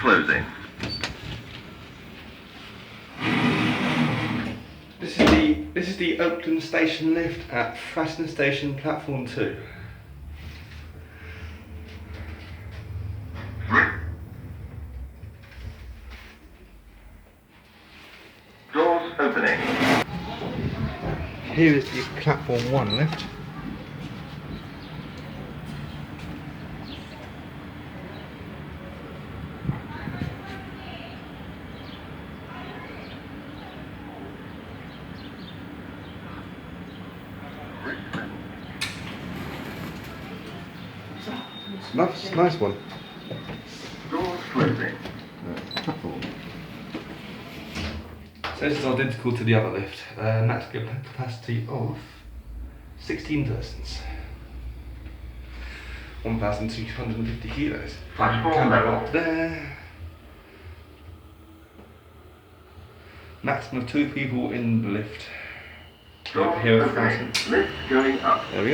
closing. This is the Oakland Station lift at Fratton Station, platform 2. Doors opening. Here is the platform 1 lift. Nice one. Doors closing. Platform. So this is identical to the other lift. Max capacity of 16 persons. 1,250 kilos. Platform level. Up there. Maximum of 2 people in the lift. Doors Here at opening. Fratton. Lift going up. There we go.